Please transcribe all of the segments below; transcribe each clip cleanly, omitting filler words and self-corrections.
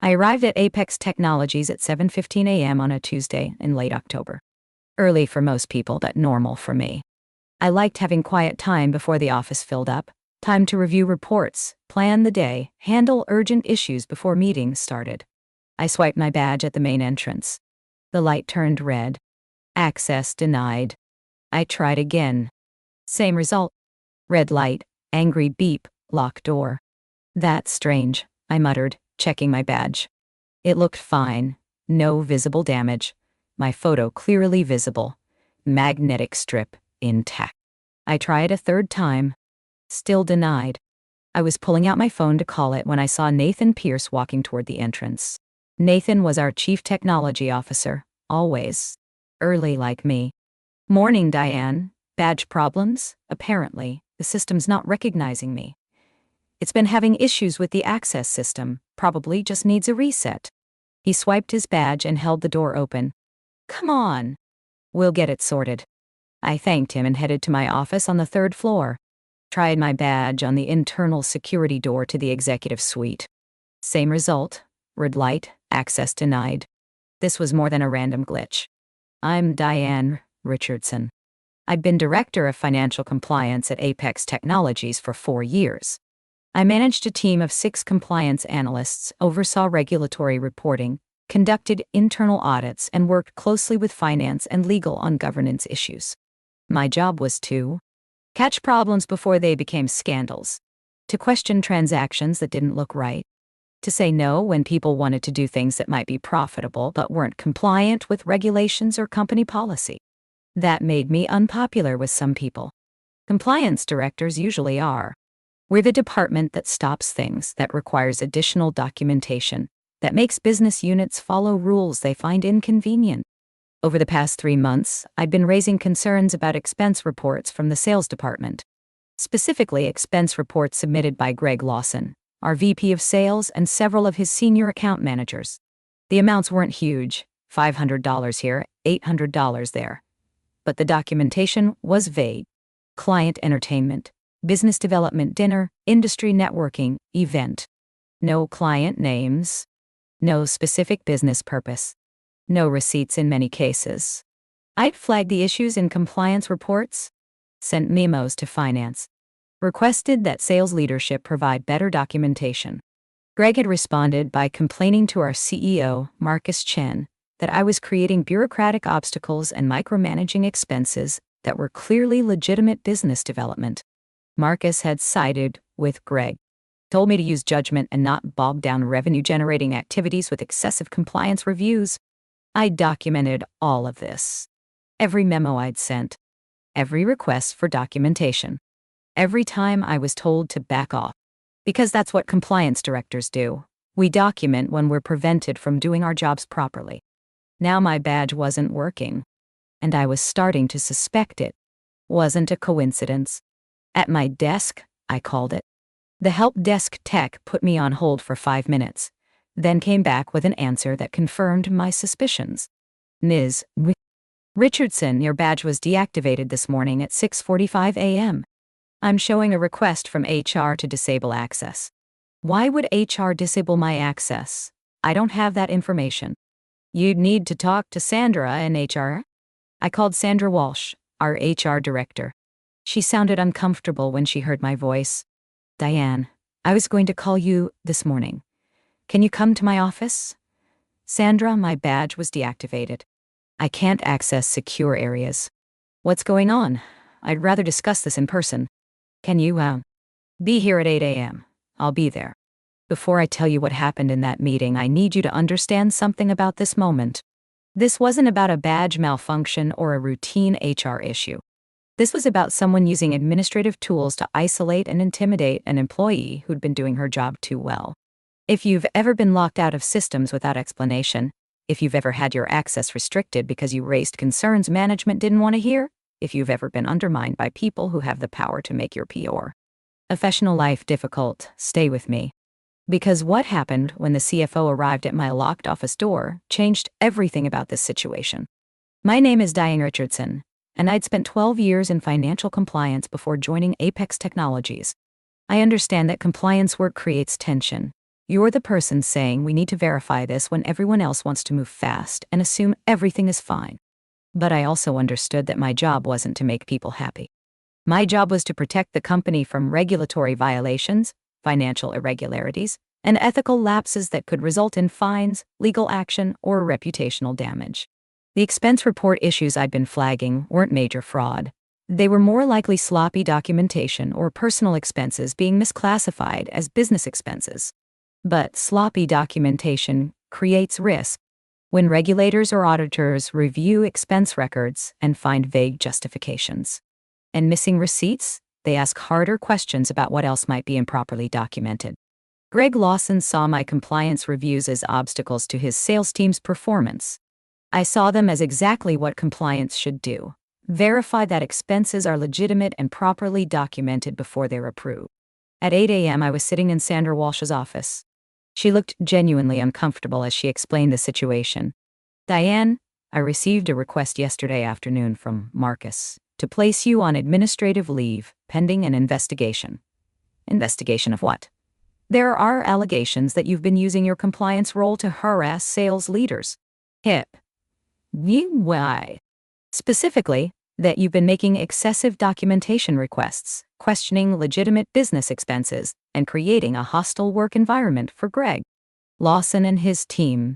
I arrived at Apex Technologies at 7:15 a.m. on a Tuesday in late October. Early for most people, but normal for me. I liked having quiet time before the office filled up, time to review reports, plan the day, handle urgent issues before meetings started. I swiped my badge at the main entrance. The light turned red. Access denied. I tried again. Same result. Red light, angry beep, locked door. That's strange, I muttered, checking my badge. It looked fine. No visible damage. My photo clearly visible. Magnetic strip intact. I tried a third time. Still denied. I was pulling out my phone to call it when I saw Nathan Pierce walking toward the entrance. Nathan was our chief technology officer, always. Early like me. Morning, Diane. Badge problems? Apparently, the system's not recognizing me. It's been having issues with the access system, probably just needs a reset. He swiped his badge and held the door open. Come on. We'll get it sorted. I thanked him and headed to my office on the 3rd floor. Tried my badge on the internal security door to the executive suite. Same result. Red light, access denied. This was more than a random glitch. I'm Diane Richardson. I'd been Director of Financial Compliance at Apex Technologies for 4 years. I managed a team of 6 compliance analysts, oversaw regulatory reporting, conducted internal audits, and worked closely with finance and legal on governance issues. My job was to catch problems before they became scandals, to question transactions that didn't look right, to say no when people wanted to do things that might be profitable but weren't compliant with regulations or company policy. That made me unpopular with some people. Compliance directors usually are. We're the department that stops things, that requires additional documentation, that makes business units follow rules they find inconvenient. Over the past 3 months, I've been raising concerns about expense reports from the sales department. Specifically, expense reports submitted by Greg Lawson, our VP of Sales, and several of his senior account managers. The amounts weren't huge, $500 here, $800 there. But the documentation was vague. Client entertainment, business development dinner, industry networking, event. No client names. No specific business purpose. No receipts in many cases. I'd flagged the issues in compliance reports, sent memos to finance, requested that sales leadership provide better documentation. Greg had responded by complaining to our CEO, Marcus Chen, that I was creating bureaucratic obstacles and micromanaging expenses that were clearly legitimate business development. Marcus had sided with Greg, told me to use judgment and not bog down revenue-generating activities with excessive compliance reviews. I documented all of this. Every memo I'd sent. Every request for documentation. Every time I was told to back off. Because that's what compliance directors do. We document when we're prevented from doing our jobs properly. Now my badge wasn't working. And I was starting to suspect it. Wasn't a coincidence. At my desk, I called it. The help desk tech put me on hold for 5 minutes, then came back with an answer that confirmed my suspicions. Ms. Richardson, your badge was deactivated this morning at 6:45 a.m. I'm showing a request from HR to disable access. Why would HR disable my access? I don't have that information. You'd need to talk to Sandra in HR. I called Sandra Walsh, our HR director. She sounded uncomfortable when she heard my voice. Diane, I was going to call you this morning. Can you come to my office? Sandra, my badge was deactivated. I can't access secure areas. What's going on? I'd rather discuss this in person. Can you, be here at 8 a.m.? I'll be there. Before I tell you what happened in that meeting, I need you to understand something about this moment. This wasn't about a badge malfunction or a routine HR issue. This was about someone using administrative tools to isolate and intimidate an employee who'd been doing her job too well. If you've ever been locked out of systems without explanation, if you've ever had your access restricted because you raised concerns management didn't want to hear, if you've ever been undermined by people who have the power to make your PR professional life difficult, stay with me. Because what happened when the CFO arrived at my locked office door changed everything about this situation. My name is Diane Richardson, and I'd spent 12 years in financial compliance before joining Apex Technologies. I understand that compliance work creates tension. You're the person saying we need to verify this when everyone else wants to move fast and assume everything is fine. But I also understood that my job wasn't to make people happy. My job was to protect the company from regulatory violations, financial irregularities, and ethical lapses that could result in fines, legal action, or reputational damage. The expense report issues I'd been flagging weren't major fraud. They were more likely sloppy documentation or personal expenses being misclassified as business expenses. But sloppy documentation creates risk. When regulators or auditors review expense records and find vague justifications and missing receipts, they ask harder questions about what else might be improperly documented. Greg Lawson saw my compliance reviews as obstacles to his sales team's performance. I saw them as exactly what compliance should do: verify that expenses are legitimate and properly documented before they're approved. At 8 a.m., I was sitting in Sandra Walsh's office. She looked genuinely uncomfortable as she explained the situation. "Diane, I received a request yesterday afternoon from Marcus to place you on administrative leave pending an investigation." "Investigation of what?" "There are allegations that you've been using your compliance role to harass sales leaders." "Hip. Why?" "Specifically, that you've been making excessive documentation requests, questioning legitimate business expenses, and creating a hostile work environment for Greg Lawson and his team."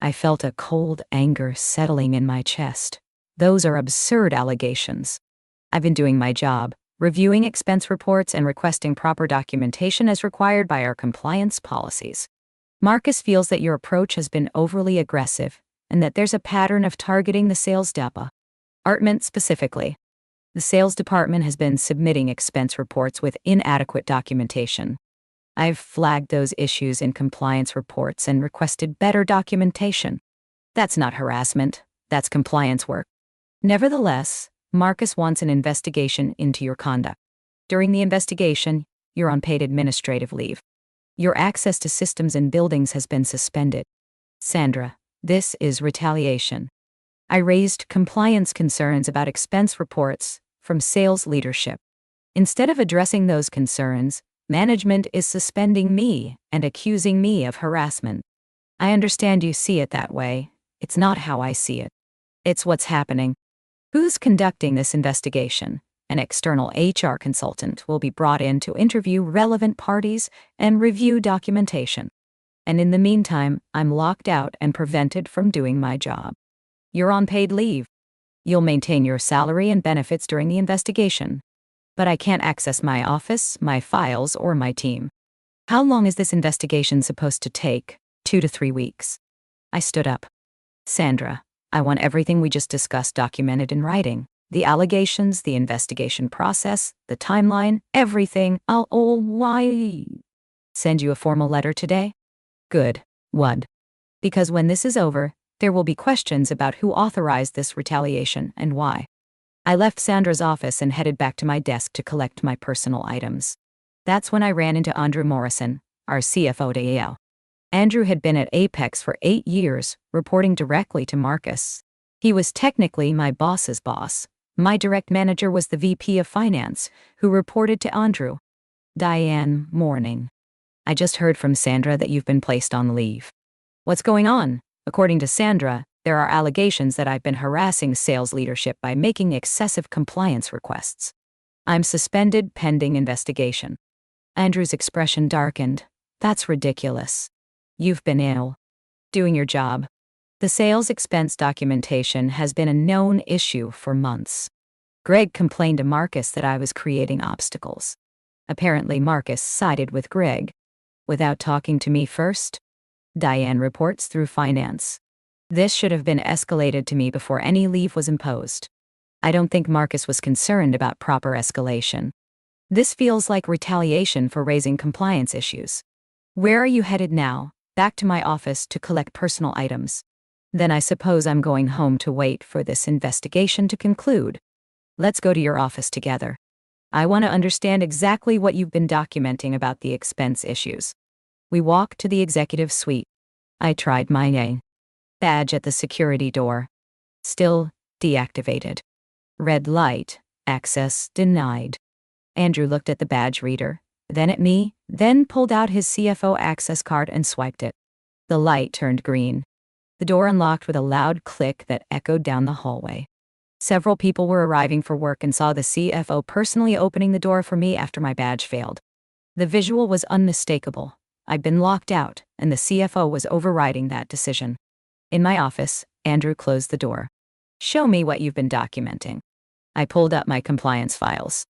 I felt a cold anger settling in my chest. Those are absurd allegations. I've been doing my job, reviewing expense reports and requesting proper documentation as required by our compliance policies. Marcus feels that your approach has been overly aggressive and that there's a pattern of targeting the sales department specifically. The sales department has been submitting expense reports with inadequate documentation. I've flagged those issues in compliance reports and requested better documentation. That's not harassment, that's compliance work. Nevertheless, Marcus wants an investigation into your conduct. During the investigation, you're on paid administrative leave. Your access to systems and buildings has been suspended. Sandra, this is retaliation. I raised compliance concerns about expense reports from sales leadership. Instead of addressing those concerns, management is suspending me and accusing me of harassment. I understand you see it that way. It's not how I see it. It's what's happening. Who's conducting this investigation? An external HR consultant will be brought in to interview relevant parties and review documentation. And in the meantime, I'm locked out and prevented from doing my job. You're on paid leave. You'll maintain your salary and benefits during the investigation. But I can't access my office, my files, or my team. How long is this investigation supposed to take? 2 to 3 weeks. I stood up. Sandra, I want everything we just discussed documented in writing. The allegations, the investigation process, the timeline, everything. Why? Send you a formal letter today? Good. What? Because when this is over, there will be questions about who authorized this retaliation and why. I left Sandra's office and headed back to my desk to collect my personal items. That's when I ran into Andrew Morrison, our CFO. Andrew had been at Apex for 8 years, reporting directly to Marcus. He was technically my boss's boss. My direct manager was the VP of Finance, who reported to Andrew. "Diane, morning. I just heard from Sandra that you've been placed on leave." "What's going on?" "According to Sandra, there are allegations that I've been harassing sales leadership by making excessive compliance requests. I'm suspended pending investigation." Andrew's expression darkened. "That's ridiculous. You've been ill. Doing your job." The sales expense documentation has been a known issue for months. Greg complained to Marcus that I was creating obstacles. Apparently Marcus sided with Greg. Without talking to me first? Diane reports through finance. This should have been escalated to me before any leave was imposed. I don't think Marcus was concerned about proper escalation. This feels like retaliation for raising compliance issues. Where are you headed now? Back to my office to collect personal items. Then I suppose I'm going home to wait for this investigation to conclude. Let's go to your office together. I want to understand exactly what you've been documenting about the expense issues. We walked to the executive suite. I tried my badge at the security door. Still deactivated. Red light, access denied. Andrew looked at the badge reader, then at me, then pulled out his CFO access card and swiped it. The light turned green. The door unlocked with a loud click that echoed down the hallway. Several people were arriving for work and saw the CFO personally opening the door for me after my badge failed. The visual was unmistakable. I'd been locked out, and the CFO was overriding that decision. In my office, Andrew closed the door. "Show me what you've been documenting." I pulled up my compliance files.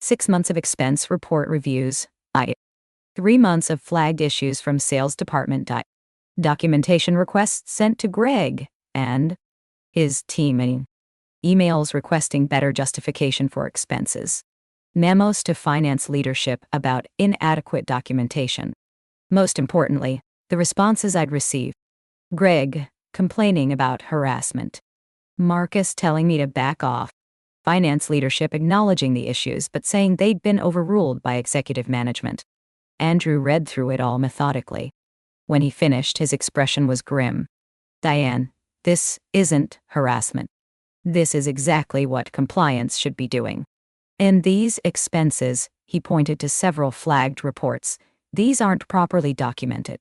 6 months of expense report reviews. 3 months of flagged issues from sales department. Documentation requests sent to Greg and his team. Emails requesting better justification for expenses. Memos to finance leadership about inadequate documentation. Most importantly, the responses I'd received. Greg complaining about harassment. Marcus telling me to back off. Finance leadership acknowledging the issues but saying they'd been overruled by executive management. Andrew read through it all methodically. When he finished, his expression was grim. "Diane, this isn't harassment. This is exactly what compliance should be doing. And these expenses," he pointed to several flagged reports, "these aren't properly documented.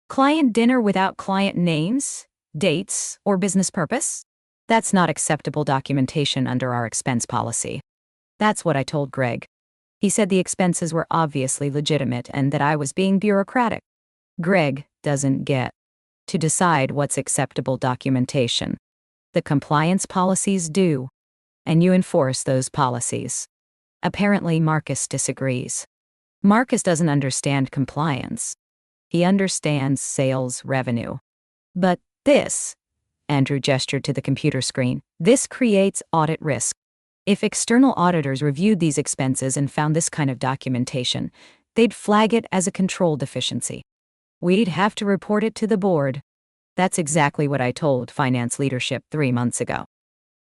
Client dinner without client names, dates, or business purpose? That's not acceptable documentation under our expense policy." That's what I told Greg. He said the expenses were obviously legitimate and that I was being bureaucratic. Greg doesn't get to decide what's acceptable documentation. The compliance policies do, and you enforce those policies. Apparently, Marcus disagrees. Marcus doesn't understand compliance. He understands sales revenue. But this, Andrew gestured to the computer screen, this creates audit risk. If external auditors reviewed these expenses and found this kind of documentation, they'd flag it as a control deficiency. We'd have to report it to the board. That's exactly what I told finance leadership 3 months ago.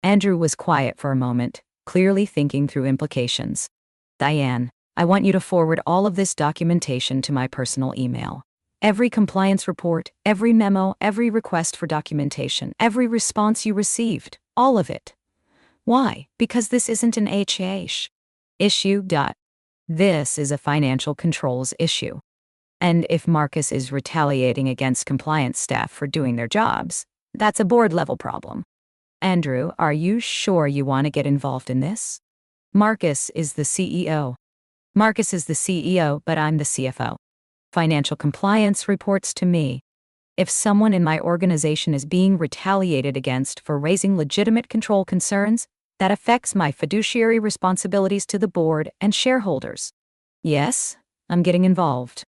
Andrew was quiet for a moment, clearly thinking through implications. "Diane, I want you to forward all of this documentation to my personal email. Every compliance report, every memo, every request for documentation, every response you received, all of it. Why? Because this isn't an HH issue. This is a financial controls issue. And if Marcus is retaliating against compliance staff for doing their jobs, that's a board-level problem. Andrew, are you sure you want to get involved in this? Marcus is the CEO. Marcus is the CEO, but I'm the CFO. Financial compliance reports to me. If someone in my organization is being retaliated against for raising legitimate control concerns, that affects my fiduciary responsibilities to the board and shareholders. Yes, I'm getting involved."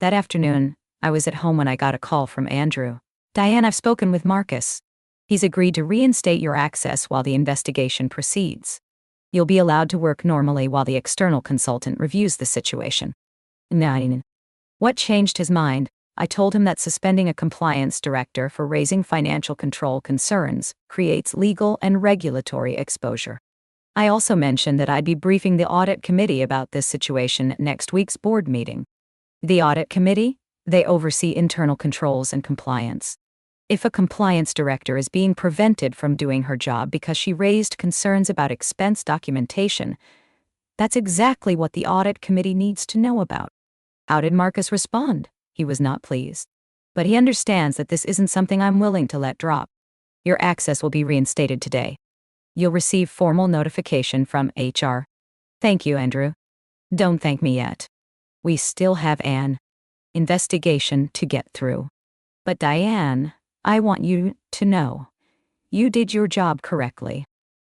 That afternoon, I was at home when I got a call from Andrew. "Diane, I've spoken with Marcus. He's agreed to reinstate your access while the investigation proceeds. You'll be allowed to work normally while the external consultant reviews the situation." 9. What changed his mind? I told him that suspending a compliance director for raising financial control concerns creates legal and regulatory exposure. I also mentioned that I'd be briefing the audit committee about this situation at next week's board meeting. The audit committee? They oversee internal controls and compliance. If a compliance director is being prevented from doing her job because she raised concerns about expense documentation, that's exactly what the audit committee needs to know about. How did Marcus respond? He was not pleased. But he understands that this isn't something I'm willing to let drop. "Your access will be reinstated today. You'll receive formal notification from HR." "Thank you, Andrew." "Don't thank me yet. We still have an investigation to get through. But Diane, I want you to know, you did your job correctly.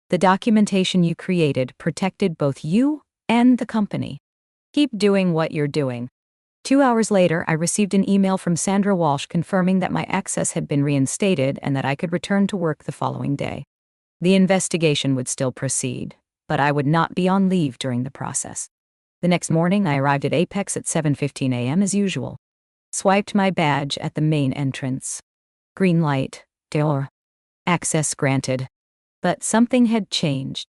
The documentation you created protected both you and the company. Keep doing what you're doing." 2 hours later, I received an email from Sandra Walsh confirming that my access had been reinstated and that I could return to work the following day. The investigation would still proceed, but I would not be on leave during the process. The next morning, I arrived at Apex at 7:15 a.m. as usual. Swiped my badge at the main entrance. Green light, door. Access granted. But something had changed.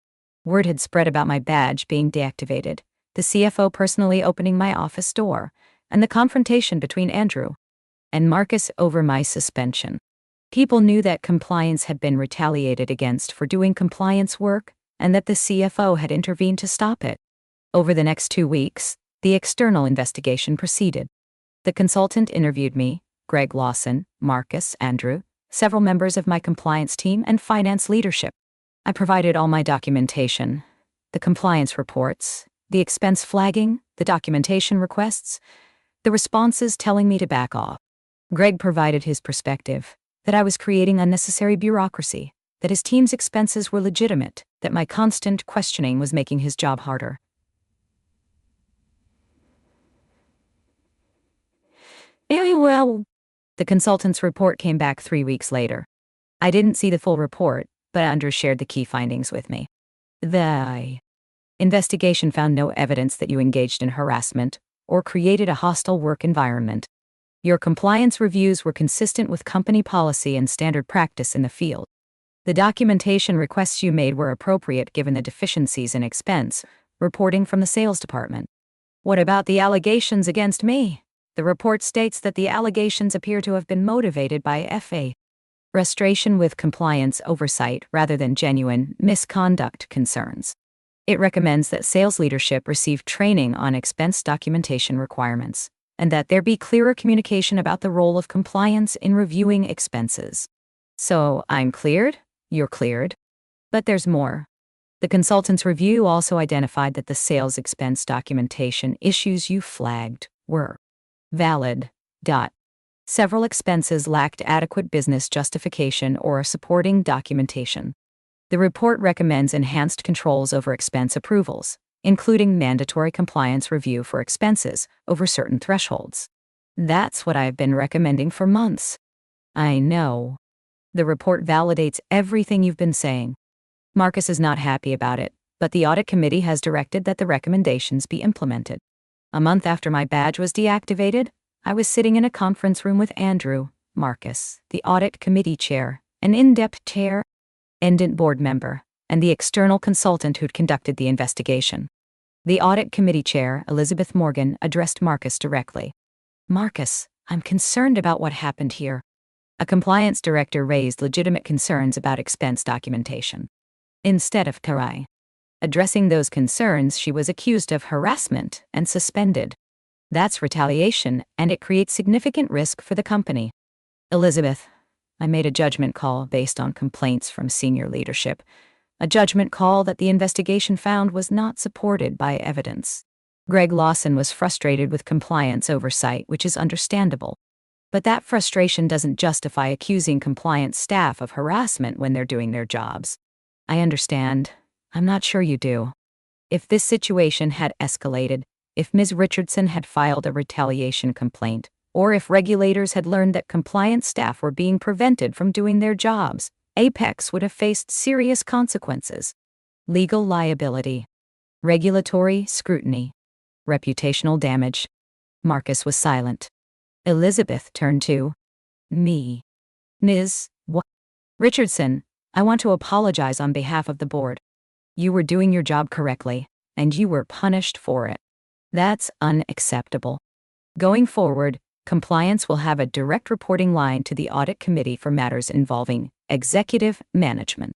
Word had spread about my badge being deactivated, the CFO personally opening my office door, and the confrontation between Andrew and Marcus over my suspension. People knew that compliance had been retaliated against for doing compliance work, and that the CFO had intervened to stop it. Over the next 2 weeks, The external investigation proceeded. The consultant interviewed me, Greg Lawson, Marcus, Andrew, several members of my compliance team, and finance leadership. I provided all my documentation, the compliance reports, the expense flagging, the documentation requests, the responses telling me to back off. Greg provided his perspective, that I was creating unnecessary bureaucracy, that his team's expenses were legitimate, that my constant questioning was making his job harder. Well, the consultant's report came back 3 weeks later. I didn't see the full report, but Andrew shared the key findings with me. The investigation found no evidence that you engaged in harassment or created a hostile work environment. Your compliance reviews were consistent with company policy and standard practice in the field. The documentation requests you made were appropriate given the deficiencies in expense reporting from the sales department. What about the allegations against me? The report states that the allegations appear to have been motivated by frustration with compliance oversight rather than genuine misconduct concerns. It recommends that sales leadership receive training on expense documentation requirements, and that there be clearer communication about the role of compliance in reviewing expenses. So, I'm cleared, you're cleared. But there's more. The consultant's review also identified that the sales expense documentation issues you flagged were valid. Several expenses lacked adequate business justification or supporting documentation. The report recommends enhanced controls over expense approvals, including mandatory compliance review for expenses over certain thresholds. That's what I've been recommending for months. I know. The report validates everything you've been saying. Marcus is not happy about it, but the audit committee has directed that the recommendations be implemented. A month after my badge was deactivated, I was sitting in a conference room with Andrew, Marcus, the audit committee chair, an in-depth chair, independent board member, and the external consultant who'd conducted the investigation. The audit committee chair, Elizabeth Morgan, addressed Marcus directly. Marcus, I'm concerned about what happened here. A compliance director raised legitimate concerns about expense documentation. Instead of addressing those concerns, she was accused of harassment and suspended. That's retaliation, and it creates significant risk for the company. Elizabeth, I made a judgment call based on complaints from senior leadership, a judgment call that the investigation found was not supported by evidence. Greg Lawson was frustrated with compliance oversight, which is understandable. But that frustration doesn't justify accusing compliance staff of harassment when they're doing their jobs. I understand. I'm not sure you do. If this situation had escalated, if Ms. Richardson had filed a retaliation complaint, or if regulators had learned that compliance staff were being prevented from doing their jobs, Apex would have faced serious consequences. Legal liability, regulatory scrutiny, reputational damage. Marcus was silent. Elizabeth turned to me. Ms. Richardson, I want to apologize on behalf of the board. You were doing your job correctly, and you were punished for it. That's unacceptable. Going forward, compliance will have a direct reporting line to the audit committee for matters involving executive management.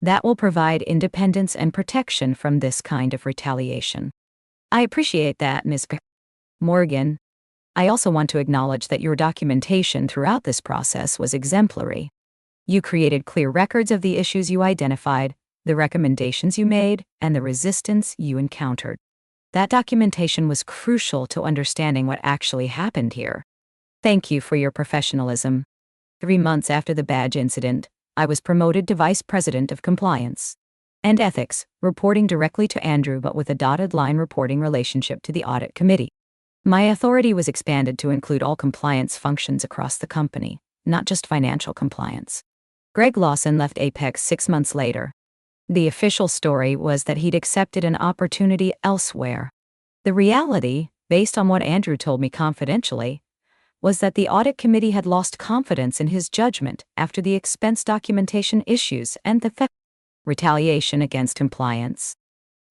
That will provide independence and protection from this kind of retaliation. I appreciate that, Ms. Morgan. I also want to acknowledge that your documentation throughout this process was exemplary. You created clear records of the issues you identified, the recommendations you made, and the resistance you encountered. That documentation was crucial to understanding what actually happened here. Thank you for your professionalism. 3 months after the badge incident, I was promoted to Vice President of Compliance and Ethics, reporting directly to Andrew but with a dotted line reporting relationship to the Audit Committee. My authority was expanded to include all compliance functions across the company, not just financial compliance. Greg Lawson left Apex 6 months later. The official story was that he'd accepted an opportunity elsewhere. The reality, based on what Andrew told me confidentially, was that the audit committee had lost confidence in his judgment after the expense documentation issues and the retaliation against compliance.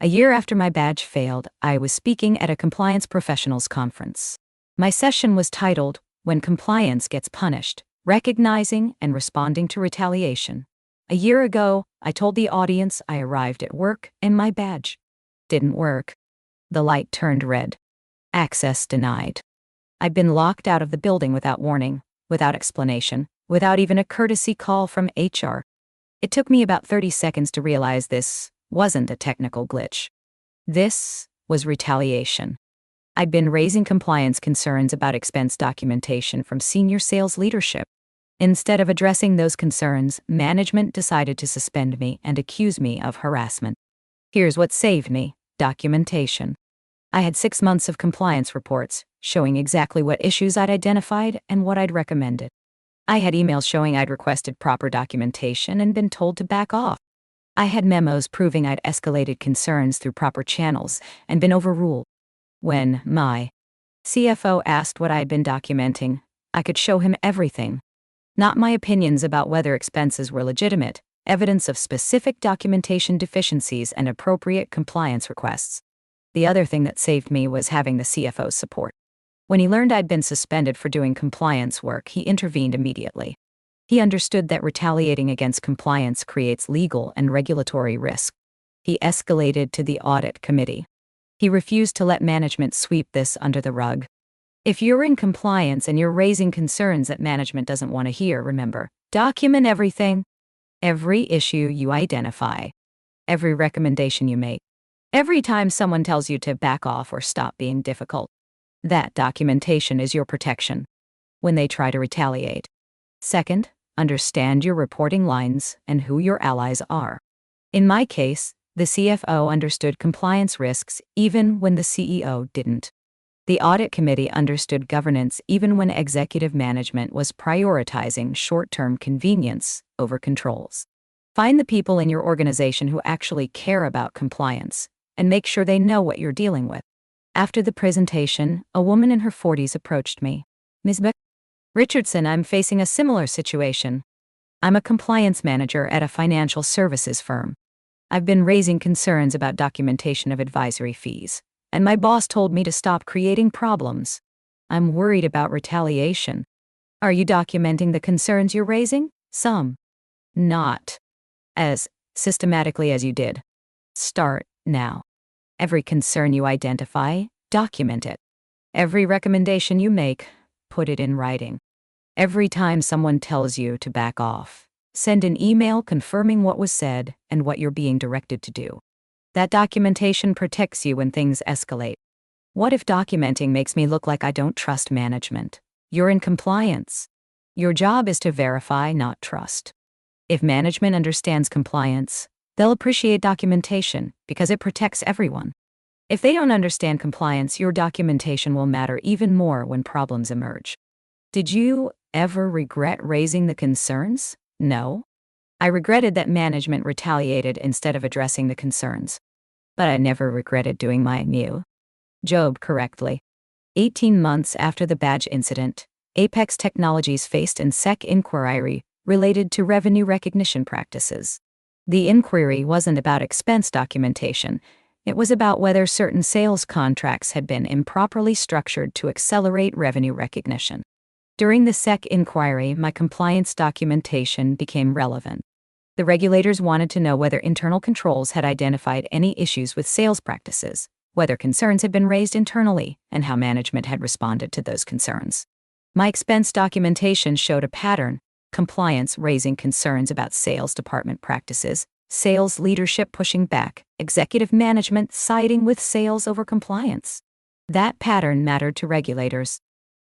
A year after my badge failed, I was speaking at a compliance professionals conference. My session was titled, When Compliance Gets Punished, Recognizing and Responding to Retaliation. A year ago, I told the audience I arrived at work and my badge didn't work. The light turned red. Access denied. I'd been locked out of the building without warning, without explanation, without even a courtesy call from HR. It took me about 30 seconds to realize this wasn't a technical glitch. This was retaliation. I'd been raising compliance concerns about expense documentation from senior sales leadership. Instead of addressing those concerns, management decided to suspend me and accuse me of harassment. Here's what saved me: documentation. I had 6 months of compliance reports, showing exactly what issues I'd identified and what I'd recommended. I had emails showing I'd requested proper documentation and been told to back off. I had memos proving I'd escalated concerns through proper channels and been overruled. When my CFO asked what I'd been documenting, I could show him everything. Not my opinions about whether expenses were legitimate, evidence of specific documentation deficiencies and appropriate compliance requests. The other thing that saved me was having the CFO's support. When he learned I'd been suspended for doing compliance work, he intervened immediately. He understood that retaliating against compliance creates legal and regulatory risk. He escalated to the audit committee. He refused to let management sweep this under the rug. If you're in compliance and you're raising concerns that management doesn't want to hear, remember, document everything. Every issue you identify. Every recommendation you make. Every time someone tells you to back off or stop being difficult. That documentation is your protection when they try to retaliate. Second, understand your reporting lines and who your allies are. In my case, the CFO understood compliance risks even when the CEO didn't. The audit committee understood governance even when executive management was prioritizing short-term convenience over controls. Find the people in your organization who actually care about compliance and make sure they know what you're dealing with. After the presentation, a woman in her 40s approached me. Ms. Richardson, I'm facing a similar situation. I'm a compliance manager at a financial services firm. I've been raising concerns about documentation of advisory fees, and my boss told me to stop creating problems. I'm worried about retaliation. Are you documenting the concerns you're raising? Some. Not as systematically as you did. Start now. Every concern you identify, document it. Every recommendation you make, put it in writing. Every time someone tells you to back off, send an email confirming what was said and what you're being directed to do. That documentation protects you when things escalate. What if documenting makes me look like I don't trust management? You're in compliance. Your job is to verify, not trust. If management understands compliance, they'll appreciate documentation because it protects everyone. If they don't understand compliance, your documentation will matter even more when problems emerge. Did you ever regret raising the concerns? No. I regretted that management retaliated instead of addressing the concerns. But I never regretted doing my job correctly. 18 months after the badge incident, Apex Technologies faced an SEC inquiry related to revenue recognition practices. The inquiry wasn't about expense documentation. It was about whether certain sales contracts had been improperly structured to accelerate revenue recognition. During the SEC inquiry, my compliance documentation became relevant. The regulators wanted to know whether internal controls had identified any issues with sales practices, whether concerns had been raised internally, and how management had responded to those concerns. My expense documentation showed a pattern: compliance raising concerns about sales department practices, sales leadership pushing back, executive management siding with sales over compliance. That pattern mattered to regulators.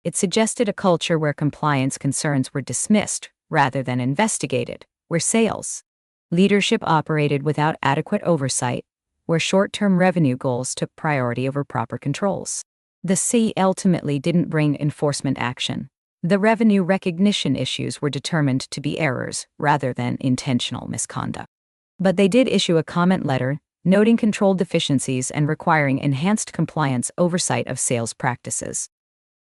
It suggested a culture where compliance concerns were dismissed rather than investigated, where sales leadership operated without adequate oversight, where short-term revenue goals took priority over proper controls. The C ultimately didn't bring enforcement action. The revenue recognition issues were determined to be errors rather than intentional misconduct. But they did issue a comment letter noting control deficiencies and requiring enhanced compliance oversight of sales practices.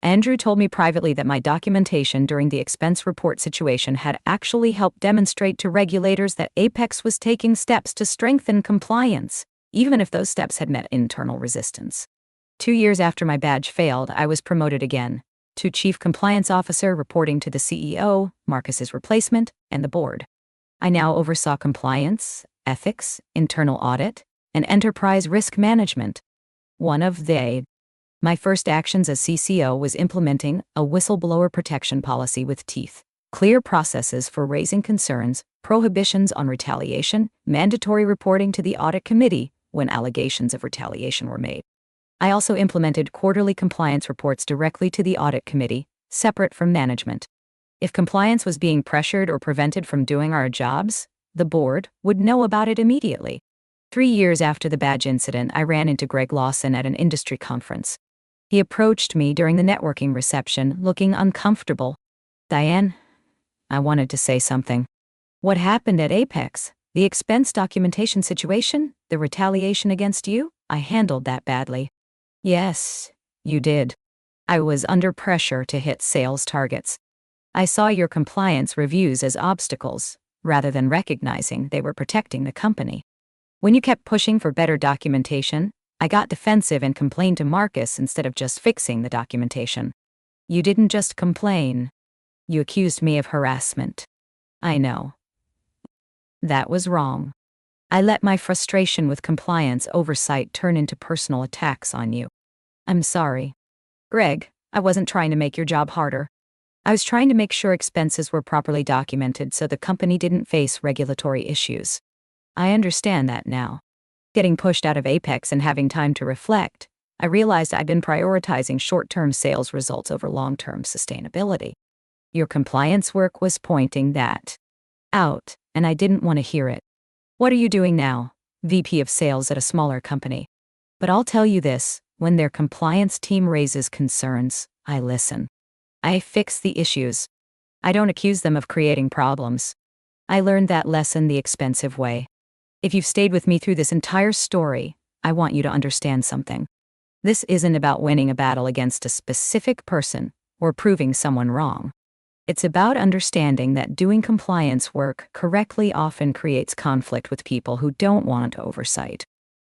Andrew told me privately that my documentation during the expense report situation had actually helped demonstrate to regulators that Apex was taking steps to strengthen compliance, even if those steps had met internal resistance. 2 years after my badge failed, I was promoted again to Chief Compliance Officer, reporting to the CEO, Marcus's replacement, and the board. I now oversaw compliance, ethics, internal audit, and enterprise risk management. One of the My first actions as CCO was implementing a whistleblower protection policy with teeth, clear processes for raising concerns, prohibitions on retaliation, mandatory reporting to the audit committee when allegations of retaliation were made. I also implemented quarterly compliance reports directly to the audit committee, separate from management. If compliance was being pressured or prevented from doing our jobs, the board would know about it immediately. 3 years after the badge incident, I ran into Greg Lawson at an industry conference. He approached me during the networking reception, looking uncomfortable. "Diane," I wanted to say something. "What happened at Apex? The expense documentation situation? The retaliation against you? I handled that badly." "Yes, you did. I was under pressure to hit sales targets. I saw your compliance reviews as obstacles, rather than recognizing they were protecting the company. When you kept pushing for better documentation, I got defensive and complained to Marcus instead of just fixing the documentation. You didn't just complain. You accused me of harassment. I know. That was wrong. I let my frustration with compliance oversight turn into personal attacks on you. I'm sorry. Greg, I wasn't trying to make your job harder. I was trying to make sure expenses were properly documented so the company didn't face regulatory issues. I understand that now. Getting pushed out of Apex and having time to reflect, I realized I'd been prioritizing short-term sales results over long-term sustainability. Your compliance work was pointing that out, and I didn't want to hear it. What are you doing now? VP of sales at a smaller company. But I'll tell you this, when their compliance team raises concerns, I listen. I fix the issues. I don't accuse them of creating problems. I learned that lesson the expensive way. If you've stayed with me through this entire story, I want you to understand something. This isn't about winning a battle against a specific person or proving someone wrong. It's about understanding that doing compliance work correctly often creates conflict with people who don't want oversight.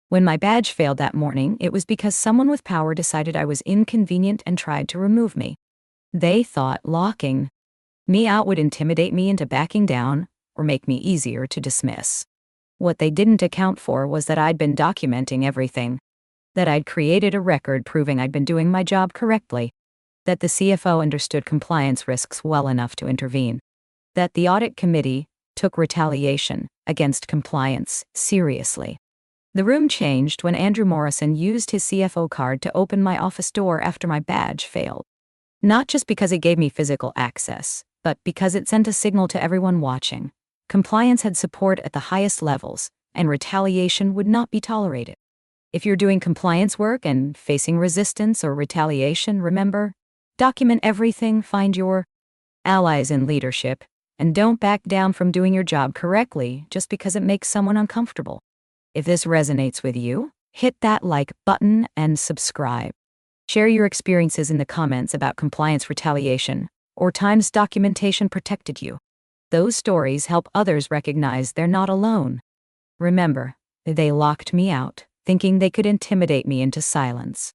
When my badge failed that morning, it was because someone with power decided I was inconvenient and tried to remove me. They thought locking me out would intimidate me into backing down or make me easier to dismiss. What they didn't account for was that I'd been documenting everything, that I'd created a record proving I'd been doing my job correctly, that the CFO understood compliance risks well enough to intervene, that the audit committee took retaliation against compliance seriously. The room changed when Andrew Morrison used his CFO card to open my office door after my badge failed. Not just because it gave me physical access, but because it sent a signal to everyone watching. Compliance had support at the highest levels, and retaliation would not be tolerated. If you're doing compliance work and facing resistance or retaliation, remember, document everything, find your allies in leadership, and don't back down from doing your job correctly just because it makes someone uncomfortable. If this resonates with you, hit that like button and subscribe. Share your experiences in the comments about compliance retaliation or times documentation protected you. Those stories help others recognize they're not alone. Remember, they locked me out, thinking they could intimidate me into silence.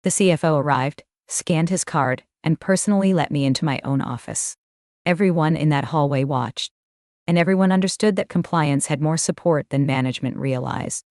The CFO arrived, scanned his card, and personally let me into my own office. Everyone in that hallway watched, and everyone understood that compliance had more support than management realized.